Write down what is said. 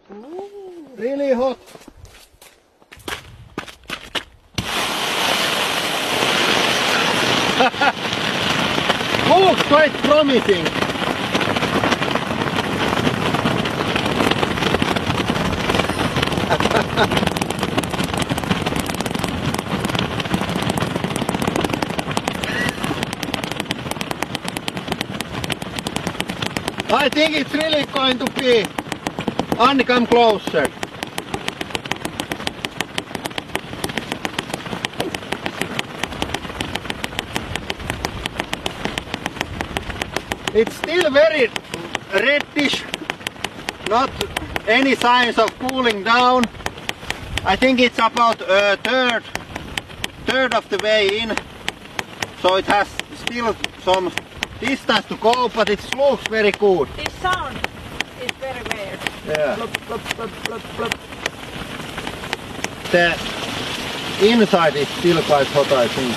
Really hot. Looks quite promising. I think it's really going to be. Anni, come closer. It's still very reddish, not any signs of cooling down. I think it's about a third of the way in, so it has still some distance to go, but it looks very good. This sound is very weird. Yeah. Plop, plop, plop, plop, plop. The inside is still quite hot, I think.